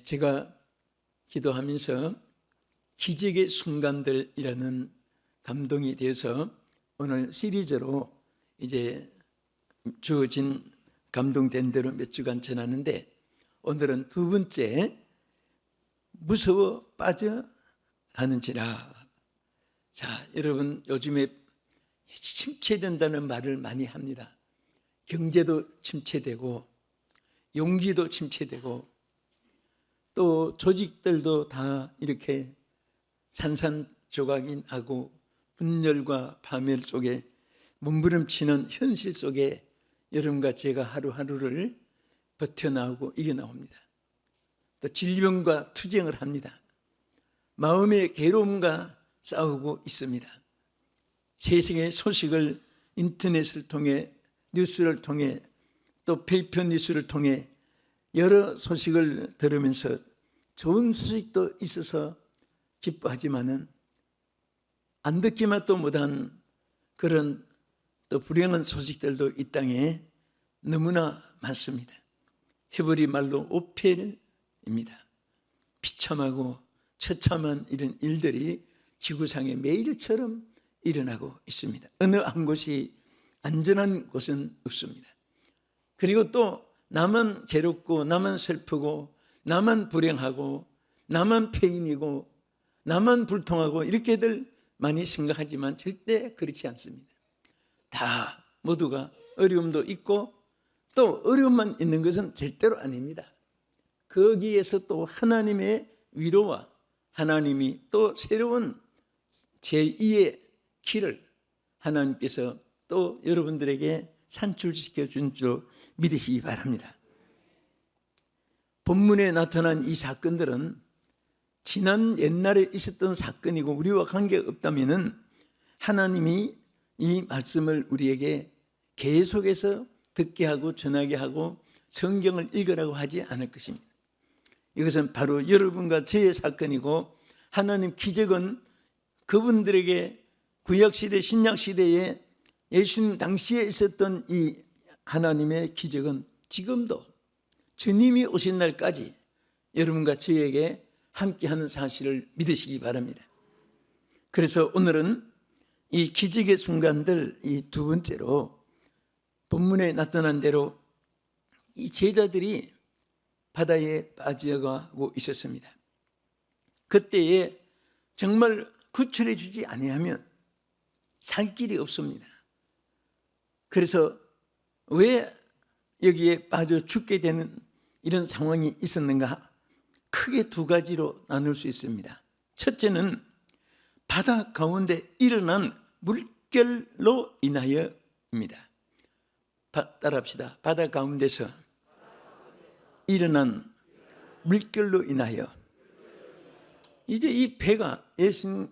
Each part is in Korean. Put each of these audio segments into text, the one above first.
제가 기도하면서 기적의 순간들이라는 감동이 되어서 오늘 시리즈로 이제 주어진 감동된 대로 몇 주간 전하는데, 오늘은 두 번째, 무서워 빠져가는지라. 자, 여러분 요즘에 침체된다는 말을 많이 합니다. 경제도 침체되고 용기도 침체되고 또 조직들도 다 이렇게 산산조각인하고 분열과 파멸 속에 몸부림치는 현실 속에 여러분과 제가 하루하루를 버텨나오고 이겨나옵니다. 또 질병과 투쟁을 합니다. 마음의 괴로움과 싸우고 있습니다. 세상의 소식을 인터넷을 통해, 뉴스를 통해, 또 페이퍼 뉴스를 통해 여러 소식을 들으면서 좋은 소식도 있어서 기뻐하지만은 안 듣기만 또 못한 그런 또 불행한 소식들도 이 땅에 너무나 많습니다. 히브리 말로 오펠입니다. 비참하고 처참한 이런 일들이 지구상에 매일처럼 일어나고 있습니다. 어느 한 곳이 안전한 곳은 없습니다. 그리고 또 나만 괴롭고 나만 슬프고 나만 불행하고 나만 폐인이고 나만 불통하고 이렇게들 많이 생각하지만 절대 그렇지 않습니다. 다 모두가 어려움도 있고 또 어려움만 있는 것은 절대로 아닙니다. 거기에서 또 하나님의 위로와 하나님이 또 새로운 제2의 길을 하나님께서 또 여러분들에게 산출시켜 준 줄 믿으시기 바랍니다. 본문에 나타난 이 사건들은 지난 옛날에 있었던 사건이고 우리와 관계없다면 하나님이 이 말씀을 우리에게 계속해서 듣게 하고 전하게 하고 성경을 읽으라고 하지 않을 것입니다. 이것은 바로 여러분과 저의 사건이고, 하나님 기적은 그분들에게 구약시대 신약시대에 예수님 당시에 있었던 이 하나님의 기적은 지금도 주님이 오신 날까지 여러분과 저에게 함께하는 사실을 믿으시기 바랍니다. 그래서 오늘은 이 기적의 순간들, 이 두 번째로 본문에 나타난 대로 이 제자들이 바다에 빠져가고 있었습니다. 그때에 정말 구출해 주지 아니하면 살 길이 없습니다. 그래서 왜 여기에 빠져 죽게 되는 이런 상황이 있었는가? 크게 두 가지로 나눌 수 있습니다. 첫째는 바다 가운데 일어난 물결로 인하여입니다. 따라합시다. 바다 가운데서 일어난 물결로 인하여. 이제 이 배가, 예수님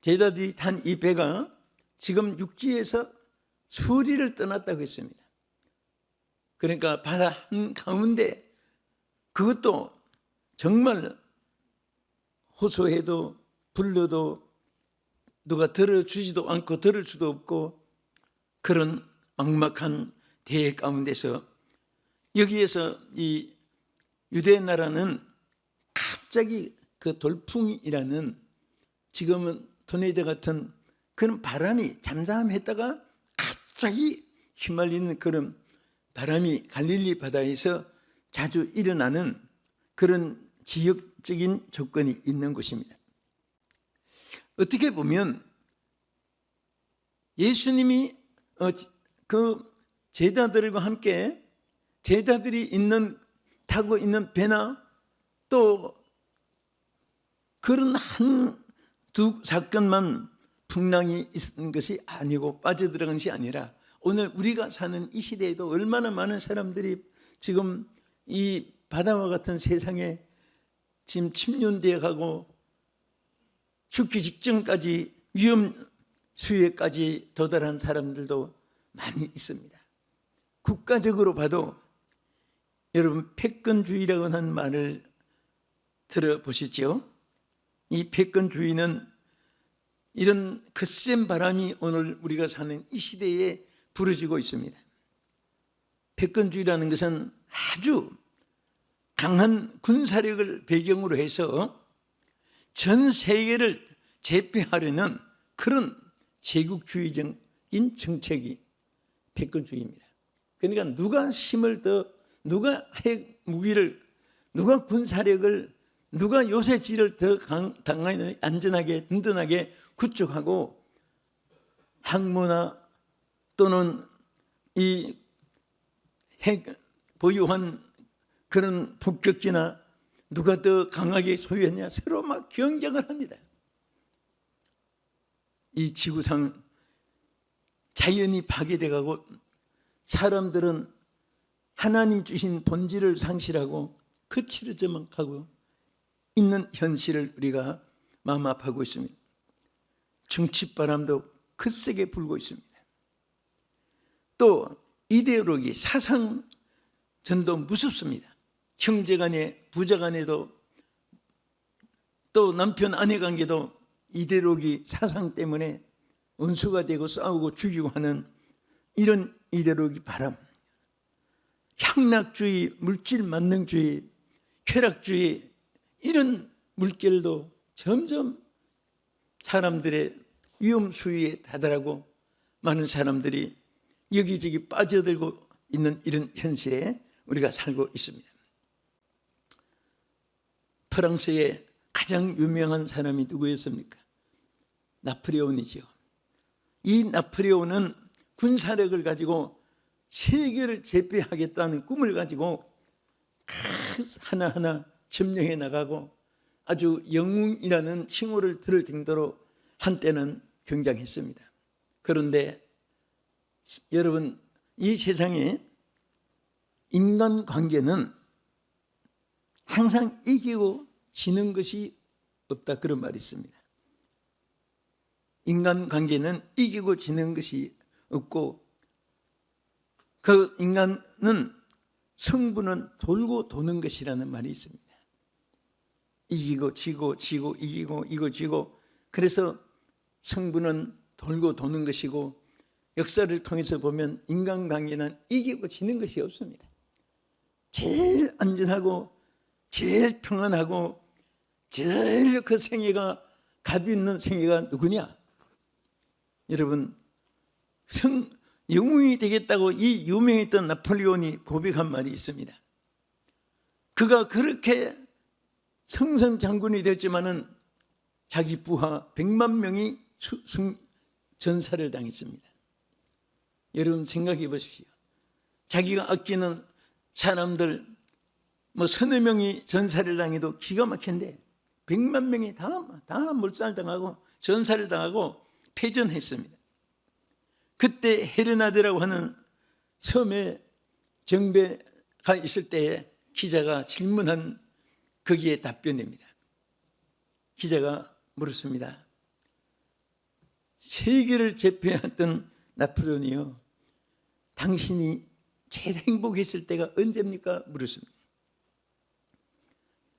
제자들이 탄 이 배가 지금 육지에서 수리를 떠났다고 했습니다. 그러니까 바다 한가운데, 그것도 정말 호소해도 불러도 누가 들어주지도 않고 들을 수도 없고 그런 막막한 대해 가운데서, 여기에서 이 유대 나라는 갑자기 그 돌풍이라는, 지금은 토네이도 같은 그런 바람이 잠잠했다가 갑자기 휘말리는 그런 바람이 갈릴리 바다에서 자주 일어나는 그런 지역적인 조건이 있는 곳입니다. 어떻게 보면 예수님이 그 제자들과 함께, 제자들이 타고 있는 배나 또 그런 한두 사건만 풍랑이 있는 것이 아니고 빠져들어간 것이 아니라, 오늘 우리가 사는 이 시대에도 얼마나 많은 사람들이 지금 이 바다와 같은 세상에 지금 침륜되어 가고 죽기 직전까지 위험 수위까지 도달한 사람들도 많이 있습니다. 국가적으로 봐도 여러분 패권주의라고 하는 말을 들어보셨죠? 이 패권주의는 이런 거센 바람이 오늘 우리가 사는 이 시대에 불어지고 있습니다. 패권주의라는 것은 아주 강한 군사력을 배경으로 해서 전 세계를 제패하려는 그런 제국주의적인 정책이 패권주의입니다. 그러니까 누가 힘을 더, 누가 핵 무기를, 누가 군사력을, 누가 요새지를 더 강하게 안전하게 든든하게 구축하고 항모나 또는 이 핵 보유한 그런 폭격기나 누가 더 강하게 소유했냐 서로 막 경쟁을 합니다. 이 지구상 자연이 파괴돼가고 사람들은 하나님 주신 본질을 상실하고 거칠어져만 가고 있는 현실을 우리가 마음 아파하고 있습니다. 정치바람도 거세게 불고 있습니다. 또 이데올로기, 사상 전도 무섭습니다. 형제간에, 부자간에도 또 남편 아내 관계도 이데올로기, 사상 때문에 원수가 되고 싸우고 죽이고 하는 이런 이데올로기 바람, 향락주의, 물질 만능주의, 쾌락주의, 이런 물결도 점점 사람들의 위험 수위에 다다르고 많은 사람들이 여기저기 빠져들고 있는 이런 현실에 우리가 살고 있습니다. 프랑스의 가장 유명한 사람이 누구였습니까? 나폴레온이죠. 이 나폴레온은 군사력을 가지고 세계를 제패하겠다는 꿈을 가지고 하나하나 점령해 나가고 아주 영웅이라는 칭호를 들을 정도로 한때는 굉장했습니다. 그런데 여러분, 이 세상에 인간관계는 항상 이기고 지는 것이 없다, 그런 말이 있습니다. 인간관계는 이기고 지는 것이 없고 그 인간은 성분은 돌고 도는 것이라는 말이 있습니다. 이기고 지고 지고 이기고 이기고 지고, 그래서 성분은 돌고 도는 것이고 역사를 통해서 보면 인간관계는 이기고 지는 것이 없습니다. 제일 안전하고 제일 평안하고 제일 그 생애가 값이 있는 생애가 누구냐? 여러분, 영웅이 되겠다고 이 유명했던 나폴레온이 고백한 말이 있습니다. 그가 그렇게 성성장군이 되었지만은 자기 부하 100만 명이 전사를 당했습니다. 여러분 생각해 보십시오. 자기가 아끼는 사람들 서너 명이 전사를 당해도 기가 막힌데 100만 명이 다 몰살당하고 전사를 당하고 패전했습니다. 그때 헤르나드라고 하는 섬에 정배가 있을 때에 기자가 질문한 거기에 답변입니다. 기자가 물었습니다. 세계를 제패했던 나폴레온이요, 당신이 제일 행복했을 때가 언제입니까? 물었습니다.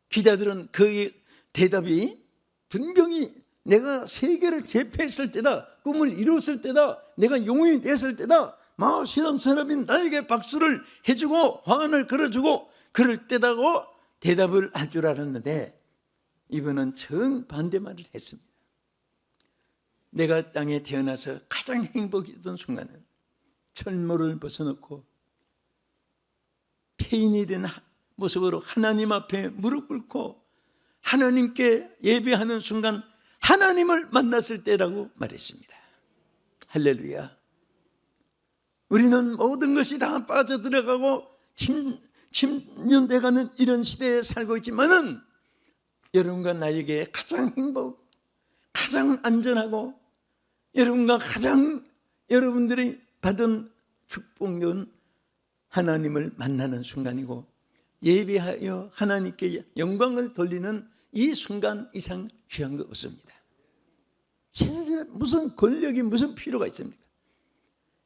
기자들은 그 대답이 분명히 내가 세계를 제패했을 때다, 꿈을 이뤘을 때다, 내가 영웅이 됐을 때다, 막 세상 사람이 나에게 박수를 해주고 화환을 걸어주고 그럴 때다고 대답을 할 줄 알았는데 이분은 정반대 말을 했습니다. 내가 땅에 태어나서 가장 행복했던 순간은 철모를 벗어놓고 폐인이 된 모습으로 하나님 앞에 무릎 꿇고 하나님께 예배하는 순간 하나님을 만났을 때라고 말했습니다. 할렐루야. 우리는 모든 것이 다 빠져들어가고 침륜돼가는 이런 시대에 살고 있지만은 여러분과 나에게 가장 가장 안전하고 여러분과 가장 여러분들이 받은 축복은 하나님을 만나는 순간이고 예배하여 하나님께 영광을 돌리는 이 순간 이상 귀한 거 없습니다. 무슨 권력이 무슨 필요가 있습니까?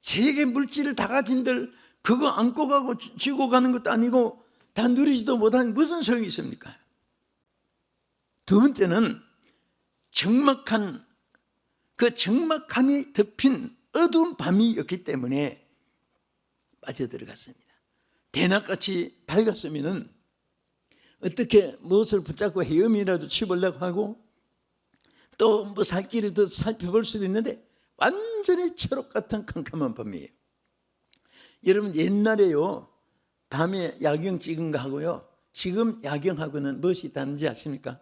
세계 물질을 다 가진들 그거 안고 가고 쥐고 가는 것도 아니고 다 누리지도 못하는 무슨 소용이 있습니까? 두 번째는 적막한 그 적막함이 덮인 어두운 밤이었기 때문에 빠져들어갔습니다. 대낮같이 밝았으면 어떻게 무엇을 붙잡고 헤엄이라도 치보려고 하고 또 뭐 살 길을 더 살펴볼 수도 있는데 완전히 초록 같은 캄캄한 밤이에요. 여러분 옛날에요 밤에 야경 찍은 거 하고요 지금 야경하고는 무엇이 다른지 아십니까?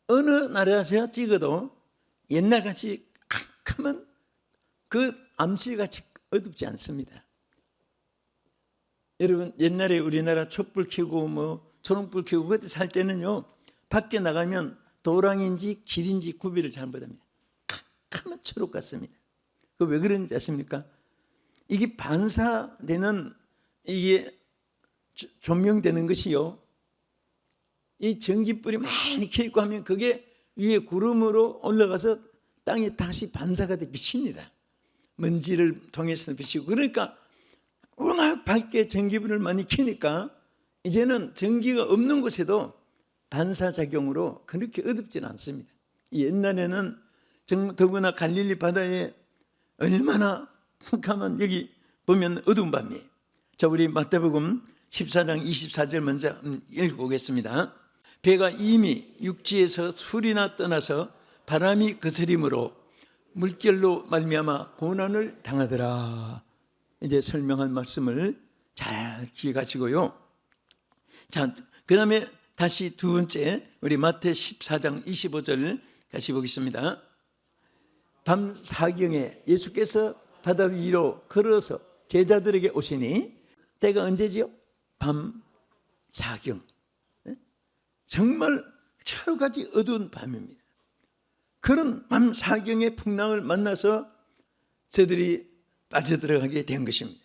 어느 나라에서 찍어도 옛날같이 캄캄한 그 암실같이 어둡지 않습니다. 여러분 옛날에 우리나라 촛불 켜고 뭐 초롱불 켜고 그때 살 때는요 밖에 나가면 도랑인지 길인지 구별을 잘 못합니다. 캄캄한 초록 같습니다. 그 왜 그런지 아십니까? 이게 반사되는 이게 조명되는 것이요 이 전기불이 많이 켜있고 하면 그게 위에 구름으로 올라가서 땅에 다시 반사가 돼 비칩니다. 먼지를 통해서 비치고 그러니까 워낙 밝게 전기불을 많이 켜니까 이제는 전기가 없는 곳에도 반사작용으로 그렇게 어둡지는 않습니다. 옛날에는 더구나 갈릴리 바다에 얼마나 캄캄한 여기 보면 어두운 밤이에요. 자, 우리 마태복음 14장 24절 먼저 읽어보겠습니다. 배가 이미 육지에서 술이나 떠나서 바람이 거스림으로 물결로 말미암아 고난을 당하더라. 이제 설명한 말씀을 잘 기억하시고요. 자, 그 다음에 다시 두 번째 우리 마태 14장 25절 다시 보겠습니다. 밤 사경에 예수께서 바다 위로 걸어서 제자들에게 오시니 때가 언제지요? 밤 사경. 정말 철같이 어두운 밤입니다. 그런 밤 사경의 풍랑을 만나서 저들이 빠져들어가게 된 것입니다.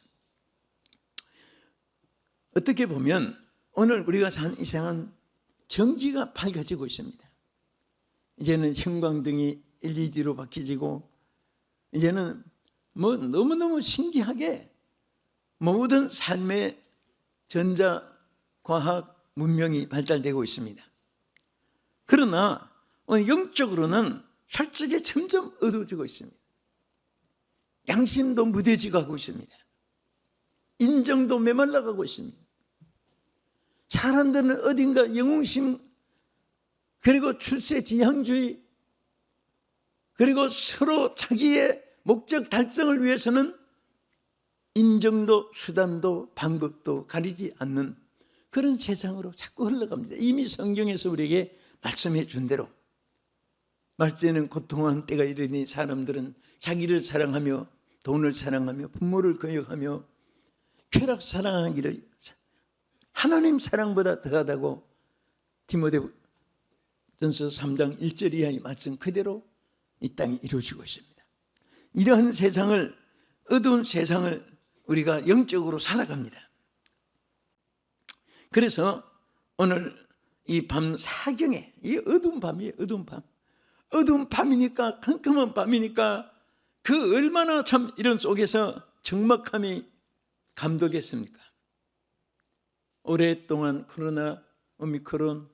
어떻게 보면 오늘 우리가 사는 이 세상은 전기가 밝아지고 있습니다. 이제는 형광등이 LED로 바뀌지고 이제는 뭐 너무너무 신기하게 모든 삶의 전자, 과학, 문명이 발달되고 있습니다. 그러나 오늘 영적으로는 솔직히 점점 어두워지고 있습니다. 양심도 무뎌지고 가고 있습니다. 인정도 메말라가고 있습니다. 사람들은 어딘가 영웅심 그리고 출세지향주의 그리고 서로 자기의 목적 달성을 위해서는 인정도 수단도 방법도 가리지 않는 그런 세상으로 자꾸 흘러갑니다. 이미 성경에서 우리에게 말씀해 준 대로 말세는 고통한 때가 이르니 사람들은 자기를 사랑하며 돈을 사랑하며 부모를 거역하며 쾌락 사랑하기를 하나님 사랑보다 더하다고 디모데전서 3장 1절 이하의 말씀 그대로 이 땅에 이루어지고 있습니다. 이러한 세상을 어두운 세상을 우리가 영적으로 살아갑니다. 그래서 오늘 이 밤 사경에 이 어두운 밤이에요. 어두운 밤이니까 컴컴한 밤이니까 그 얼마나 참 이런 속에서 적막함이 감독했습니까? 오랫동안 코로나, 오미크론,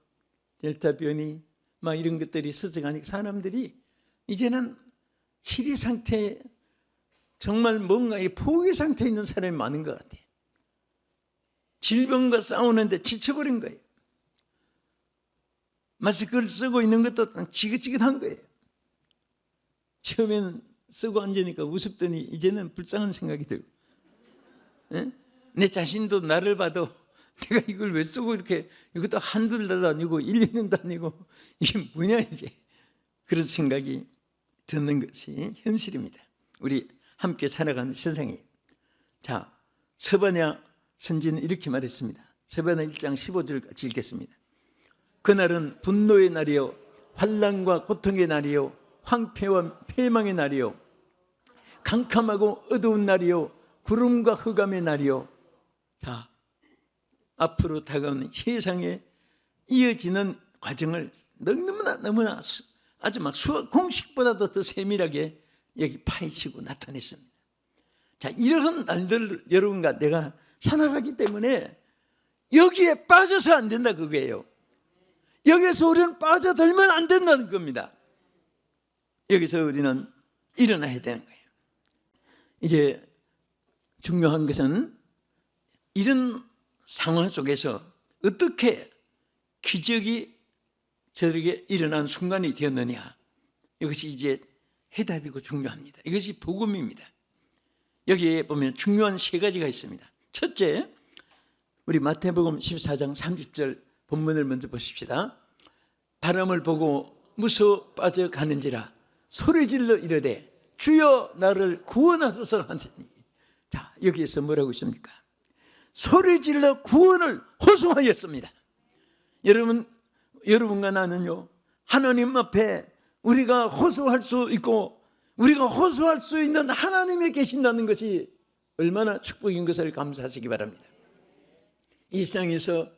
델타 변이 막 이런 것들이 스쳐가니까 사람들이 이제는 치리 상태 정말 뭔가 포기 상태에 있는 사람이 많은 것 같아요. 질병과 싸우는데 지쳐버린 거예요. 마스크를 쓰고 있는 것도 지긋지긋한 거예요. 처음에는 쓰고 앉으니까 우습더니 이제는 불쌍한 생각이 들고 내 자신도 나를 봐도 내가 이걸 왜 쓰고 이렇게 이것도 한두 달도 아니고 1, 2년도 아니고 이게 뭐냐 이게 그런 생각이 드는 것이 현실입니다. 우리 함께 살아가는 세상이에요. 자, 스바냐 선지는 이렇게 말했습니다. 스바냐 1장 15절 같이 읽겠습니다. 그날은 분노의 날이요 환난과 고통의 날이요 황폐와 폐망의 날이요 캄캄하고 어두운 날이요 구름과 흑암의 날이요. 자, 앞으로 다가오는 세상에 이어지는 과정을 너무나 아주 막 수학 공식보다도 더 세밀하게 여기 파헤치고 나타냈습니다. 자, 이러한 날들 여러분과 내가 살아가기 때문에 여기에 빠져서 안 된다 그거예요. 여기서 우리는 빠져들면 안 된다는 겁니다. 여기서 우리는 일어나야 되는 거예요. 이제 중요한 것은 이런 상황 속에서 어떻게 기적이 저들에게 일어난 순간이 되었느냐? 이것이 이제 해답이고 중요합니다. 이것이 복음입니다. 여기에 보면 중요한 세 가지가 있습니다. 첫째, 우리 마태복음 14장 30절 본문을 먼저 보십시다. 바람을 보고 무서워 빠져가는지라 소리질러 이르되 주여 나를 구원하소서 하시니. 자, 여기에서 뭐라고 있습니까? 소리질러 구원을 호소하였습니다. 여러분과 나는요, 하나님 앞에 우리가 호소할 수 있고 우리가 호소할 수 있는 하나님이 계신다는 것이 얼마나 축복인 것을 감사하시기 바랍니다. 이 세상에서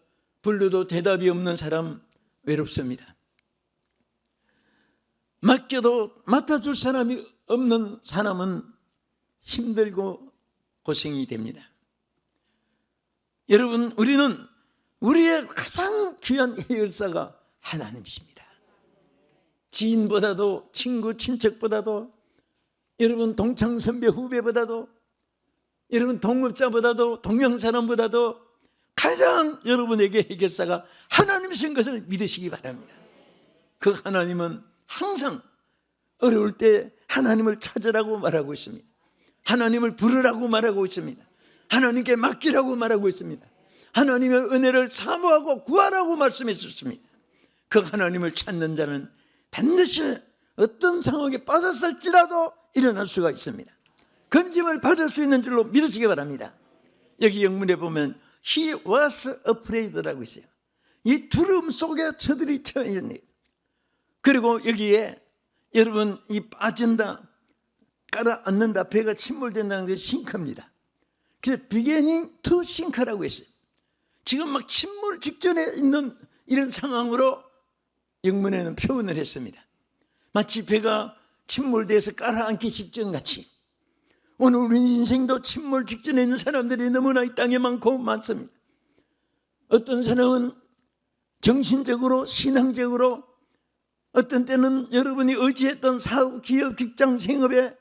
불러도 대답이 없는 사람 외롭습니다. 맡겨도 맡아줄 사람이 없는 사람은 힘들고 고생이 됩니다. 여러분, 우리는 우리의 가장 귀한 해결사가 하나님이십니다. 지인보다도, 친구, 친척보다도, 여러분 동창 선배 후배보다도, 여러분 동업자보다도, 동양 사람보다도 가장 여러분에게 해결사가 하나님이신 것을 믿으시기 바랍니다. 그 하나님은 항상 어려울 때 하나님을 찾으라고 말하고 있습니다. 하나님을 부르라고 말하고 있습니다. 하나님께 맡기라고 말하고 있습니다. 하나님의 은혜를 사모하고 구하라고 말씀했습니다. 그 하나님을 찾는 자는 반드시 어떤 상황에 빠졌을지라도 일어날 수가 있습니다. 건짐을 받을 수 있는 줄로 믿으시기 바랍니다. 여기 영문에 보면 He was afraid라고 있어요. 이 두려움 속에 저들이 태어났네요. 그리고 여기에 여러분 이 빠진다, 깔아앉는다, 배가 침몰된다는 것이 싱크입니다. 그래서 beginning to sink라고 했어요. 지금 막 침몰 직전에 있는 이런 상황으로 영문에는 표현을 했습니다. 마치 배가 침몰돼서 깔아앉기 직전같이 오늘 우리 인생도 침몰 직전에 있는 사람들이 너무나 이 땅에 많습니다. 어떤 사람은 정신적으로, 신앙적으로, 어떤 때는 여러분이 의지했던 사업, 기업, 직장, 생업에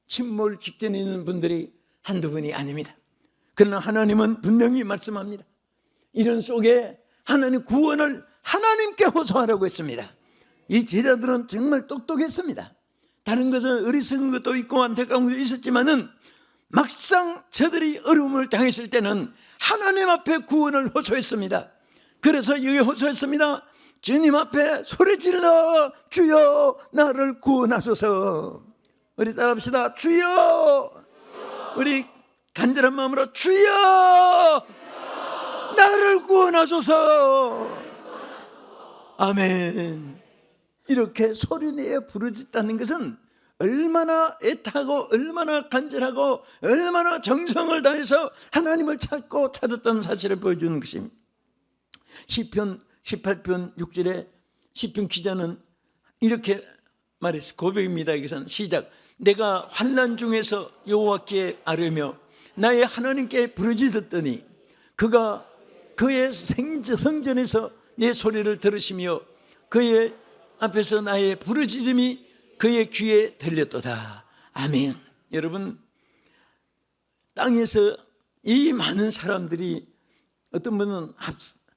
침몰 직전에 있는 분들이 한두 분이 아닙니다. 그러나 하나님은 분명히 말씀합니다. 이런 속에 하나님 구원을 하나님께 호소하라고 했습니다. 이 제자들은 정말 똑똑했습니다. 다른 것은 어리석은 것도 있고 안타까운 것도 있었지만은 막상 저들이 어려움을 당했을 때는 하나님 앞에 구원을 호소했습니다. 그래서 여기 호소했습니다. 주님 앞에 소리질러 주여 나를 구원하소서. 우리 따라합시다. 주여. 우리 간절한 마음으로 주여 나를 구원하소서. 아멘. 이렇게 소리내어 부르짖다는 것은 얼마나 애타고 얼마나 간절하고 얼마나 정성을 다해서 하나님을 찾았다는 사실을 보여주는 것입니다. 시편 18편 6절에 시편 기자는 이렇게 말했어요. 고백입니다. 여기서는 시작. 내가 환난 중에서 여호와께 아뢰며 나의 하나님께 부르짖었더니 그가 그의 성전에서 내 소리를 들으시며 그의 앞에서 나의 부르짖음이 그의 귀에 들렸도다. 아멘. 여러분, 땅에서 이 많은 사람들이 어떤 분은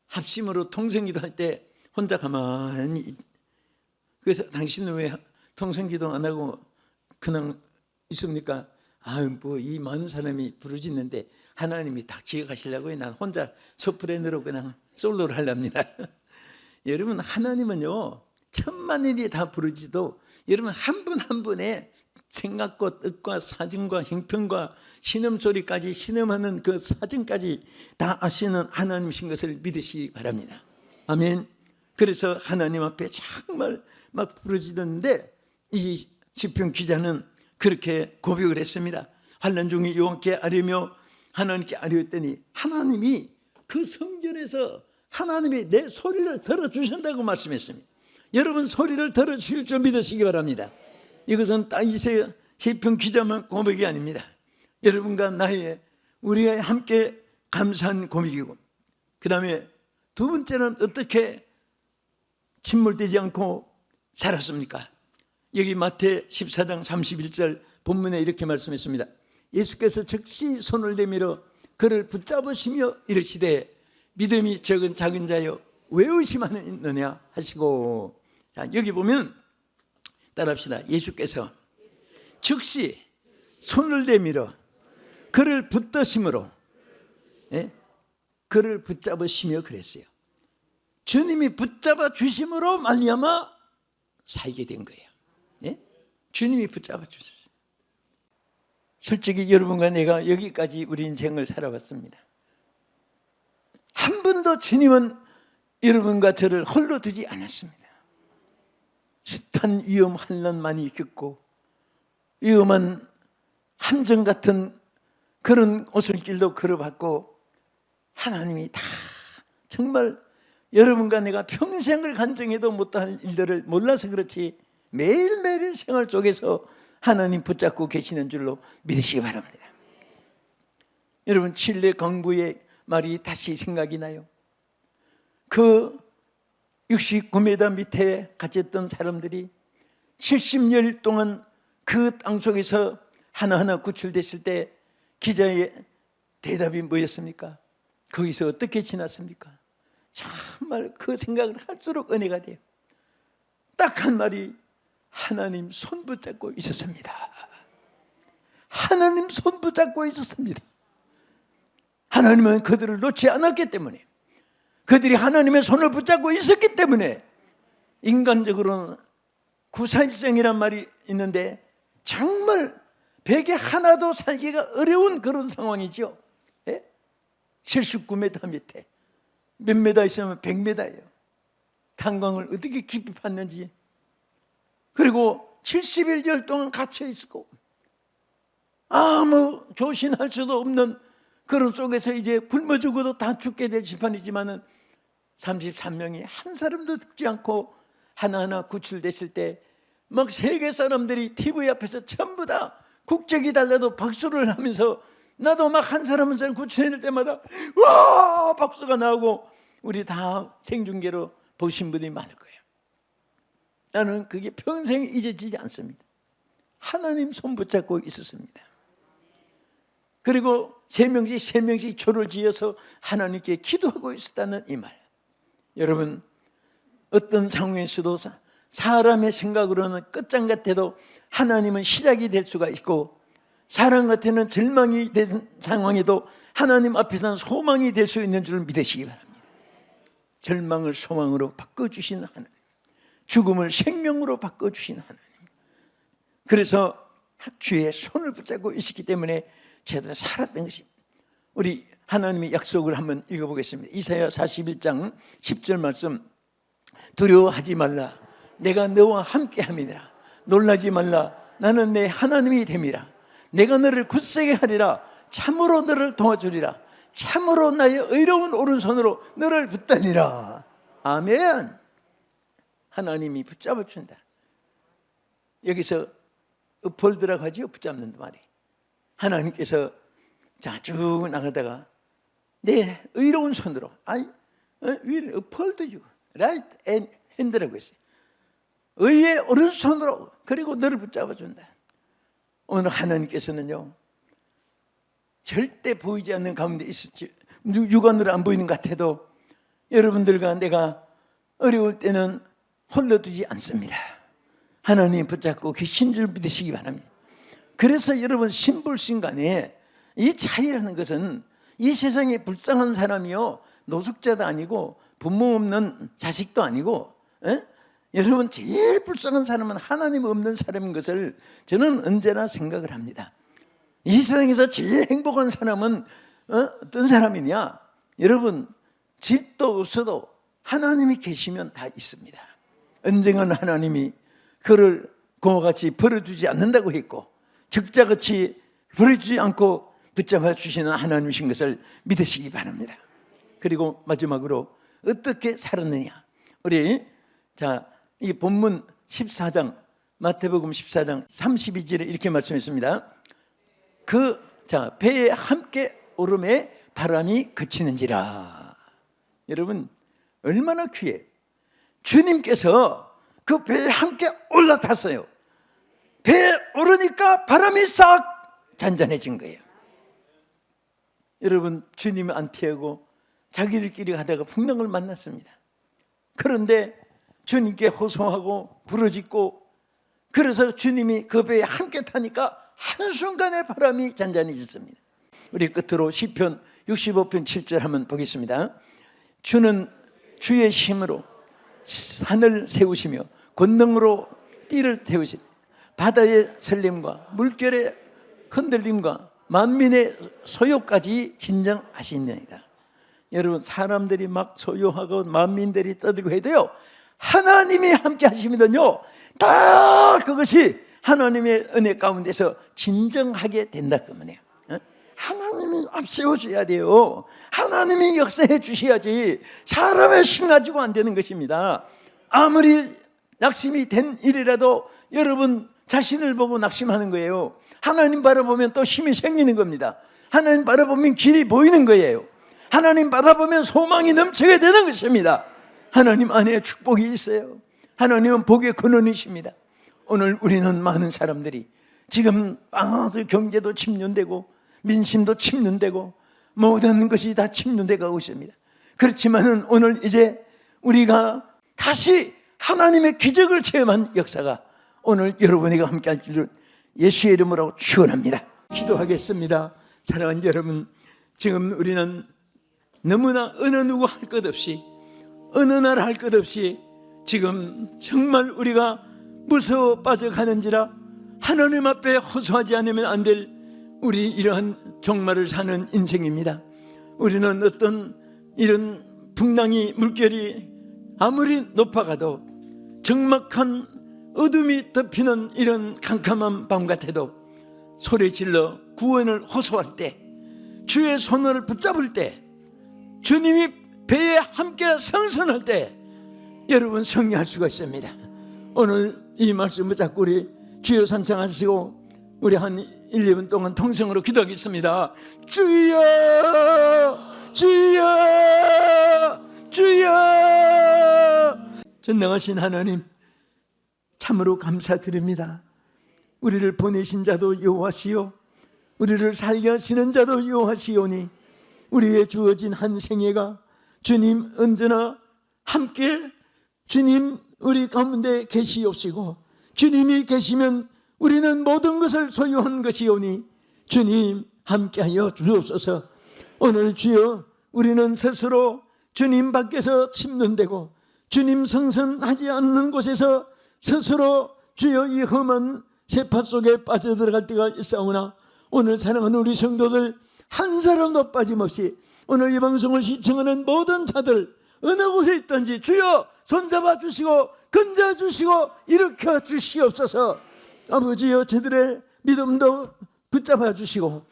합심으로 통성기도 할 때 혼자 가만히, 그래서 당신은 왜 통성기도 안 하고 그냥 있습니까? 뭐 이 많은 사람이 부르짖는데 하나님이 다 기억하시려고 난 혼자 소프레노로 그냥 솔로를 하랍니다. 여러분, 하나님은요 천만인이 다 부르짖어도 여러분 한 분 한 분의 생각과 뜻과 사정과 형편과 신음소리까지 신음하는 그 사정까지 다 아시는 하나님이신 것을 믿으시기 바랍니다. 아멘. 그래서 하나님 앞에 정말 막 부르짖었는데 이 시편 기자는 그렇게 고백을 했습니다. 환난 중에 여호와께 아뢰며 하나님께 아뢰었더니 하나님이 그 성전에서 하나님이 내 소리를 들어주신다고 말씀했습니다. 여러분 소리를 들어주실 줄 믿으시기 바랍니다. 이것은 다윗의 시편 기자만 고백이 아닙니다. 여러분과 우리가 함께 감사한 고백이고, 그 다음에 두 번째는 어떻게 침몰되지 않고 살았습니까? 여기 마태 14장 31절 본문에 이렇게 말씀했습니다. 예수께서 즉시 손을 내밀어 그를 붙잡으시며 이르시되 믿음이 적은 작은 자여 왜 의심하느냐 하시고, 자, 여기 보면 따라합시다. 예수께서 즉시 손을 내밀어 그를 붙드심으로, 예? 그를 붙잡으시며 그랬어요. 주님이 붙잡아 주심으로 말미암아 살게 된 거예요. 예? 주님이 붙잡아 주셨어요. 솔직히 여러분과 내가 여기까지 우리 인생을 살아왔습니다. 한 번도 주님은 여러분과 저를 홀로 두지 않았습니다. 숱한 위험 환난 많이 겪고 위험한 함정 같은 그런 오솔길도 걸어봤고, 하나님이 다 정말 여러분과 내가 평생을 간증해도 못할 일들을 몰라서 그렇지 매일매일 생활 속에서 하나님 붙잡고 계시는 줄로 믿으시기 바랍니다. 여러분, 칠레 강부의 말이 다시 생각이 나요. 그 69m 밑에 갇혔던 사람들이 70년 동안 그 땅속에서 하나하나 구출됐을 때 기자의 대답이 뭐였습니까? 거기서 어떻게 지났습니까? 정말 그 생각을 할수록 은혜가 돼요. 딱 한 말이 하나님 손 붙잡고 있었습니다. 하나님 손 붙잡고 있었습니다. 하나님은 그들을 놓지 않았기 때문에, 그들이 하나님의 손을 붙잡고 있었기 때문에, 인간적으로는 구사일생이란 말이 있는데 정말 베개 하나도 살기가 어려운 그런 상황이죠. 79m 밑에 몇 메다 있으면 100m예요. 탄광을 어떻게 깊이 팠는지. 그리고 71일 동안 갇혀 있고 아무 교신할 수도 없는 그런 속에서 이제 굶어 죽어도 다 죽게 될 심판이지만은 33명이 한 사람도 죽지 않고 하나하나 구출됐을 때 막 세계 사람들이 TV 앞에서 전부 다 국적이 달라도 박수를 하면서, 나도 막 한 사람 한 사람 구출해낼 때마다 와 박수가 나오고, 우리 다 생중계로 보신 분이 많을 거예요. 나는 그게 평생 잊어지지 않습니다. 하나님 손 붙잡고 있었습니다. 그리고 세 명씩 조를 지어서 하나님께 기도하고 있었다는 이 말. 여러분, 어떤 상황에서도 사람의 생각으로는 끝장 같아도 하나님은 시작이 될 수가 있고, 사람 같아는 절망이 된 상황에도 하나님 앞에서는 소망이 될 수 있는 줄 믿으시기 바랍니다. 절망을 소망으로 바꿔주신 하나님, 죽음을 생명으로 바꿔주신 하나님. 그래서 주의 손을 붙잡고 있었기 때문에 제대로 살았던 것입니다. 우리 하나님의 약속을 한번 읽어보겠습니다. 이사야 41장 10절 말씀. 두려워하지 말라, 내가 너와 함께함이니라. 놀라지 말라, 나는 내 하나님이 됨이라. 내가 너를 굳세게 하리라. 참으로 너를 도와주리라. 참으로 나의 의로운 오른손으로 너를 붙다니라. 아멘. 하나님이 붙잡아 준다. 여기서 uphold라고 하죠. 붙잡는 말이. 하나님께서 자 쭉 나가다가 내 의로운 손으로, uphold죠. right hand라고 했어요. 의의 오른손으로, 그리고 너를 붙잡아 준다. 오늘 하나님께서는요, 절대 보이지 않는 가운데 있을지, 육안으로 안 보이는 것 같아도 여러분들과 내가 어려울 때는 홀로 두지 않습니다. 하나님 붙잡고 계신 줄 믿으시기 바랍니다. 그래서 여러분, 신불신간에 이 차이라는 것은, 이 세상에 불쌍한 사람이요, 노숙자도 아니고 부모 없는 자식도 아니고, 여러분, 제일 불쌍한 사람은 하나님 없는 사람인 것을 저는 언제나 생각을 합니다. 이 세상에서 제일 행복한 사람은 어떤 사람이냐? 여러분, 집도 없어도 하나님이 계시면 다 있습니다. 언젠가는 하나님이 그를 공허같이 버려주지 않는다고 했고, 적자같이 버려주지 않고 붙잡아 주시는 하나님이신 것을 믿으시기 바랍니다. 그리고 마지막으로 어떻게 살았느냐? 우리 이 본문 14장, 마태복음 14장 32절에 이렇게 말씀했습니다. 배에 함께 오름에 바람이 그치는지라. 여러분, 얼마나 귀해. 주님께서 그 배에 함께 올라탔어요. 배에 오르니까 바람이 싹 잔잔해진 거예요. 여러분, 주님은 안 태우고 자기들끼리 가다가 풍랑을 만났습니다. 그런데 주님께 호소하고 부르짖고, 그래서 주님이 그 배에 함께 타니까 한순간에 바람이 잔잔해졌습니다. 우리 끝으로 시편 65편 7절 한번 보겠습니다. 주는 주의 힘으로 산을 세우시며 권능으로 띠를 태우시며 바다의 설림과 물결의 흔들림과 만민의 소요까지 진정하시느니라. 여러분, 사람들이 막 소요하고 만민들이 떠들고 해도요, 하나님이 함께 하시면요 다 그것이 하나님의 은혜 가운데서 진정하게 된다 그 말이에요. 하나님이 앞세워줘야 돼요. 하나님이 역사해 주셔야지 사람의 힘 가지고 안 되는 것입니다. 아무리 낙심이 된 일이라도 여러분 자신을 보고 낙심하는 거예요. 하나님 바라보면 또 힘이 생기는 겁니다. 하나님 바라보면 길이 보이는 거예요. 하나님 바라보면 소망이 넘치게 되는 것입니다. 하나님 안에 축복이 있어요. 하나님은 복의 근원이십니다. 오늘 우리는 많은 사람들이 지금 경제도 침륜되고 민심도 침륜되고 모든 것이 다 침륜돼 가고 있습니다. 그렇지만은 오늘 이제 우리가 다시 하나님의 기적을 체험한 역사가 오늘 여러분에게 함께 할 줄을 예수의 이름으로 축원합니다. 기도하겠습니다. 사랑하는 여러분, 지금 우리는 너무나 어느 누구 할 것 없이, 어느 나라 할 것 없이 지금 정말 우리가 무서워 빠져가는지라 하나님 앞에 호소하지 않으면 안 될 우리 이러한 종말을 사는 인생입니다. 우리는 어떤 이런 풍랑이 물결이 아무리 높아가도 적막한 어둠이 덮이는 이런 캄캄한 밤 같아도 소리 질러 구원을 호소할 때, 주의 손을 붙잡을 때, 주님이 배에 함께 승선할 때 여러분 승리할 수가 있습니다. 오늘 이 말씀 붙잡고 우리 주여 삼창하시고 우리 한 1, 2분 동안 통성으로 기도하겠습니다. 주여 주여 주여. 전능하신 하나님, 참으로 감사드립니다. 우리를 보내신 자도 여호와시요 우리를 살게 하시는 자도 여호와시오니 우리의 주어진 한 생애가 주님 언제나 함께 주님 우리 가운데 계시옵시고, 주님이 계시면 우리는 모든 것을 소유한 것이오니 주님 함께하여 주옵소서. 오늘 주여, 우리는 스스로 주님 밖에서 침륜되고 주님 성선하지 않는 곳에서 스스로 주여 이 험한 세파 속에 빠져들어갈 때가 있사오나, 오늘 사랑하는 우리 성도들 한 사람도 빠짐없이 오늘 이 방송을 시청하는 모든 자들 어느 곳에 있든지 주여 손잡아 주시고 건져 주시고 일으켜 주시옵소서. 아버지여, 저들의 믿음도 붙잡아 주시고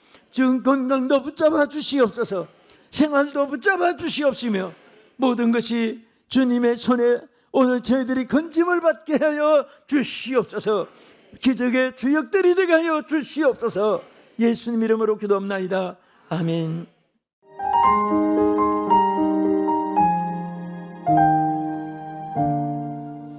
건강도 붙잡아 주시옵소서. 생활도 붙잡아 주시옵시며 모든 것이 주님의 손에 오늘 저희들이 건짐을 받게 하여 주시옵소서. 기적의 주역들이 되게 하여 주시옵소서. 예수님 이름으로 기도합나이다. 아멘.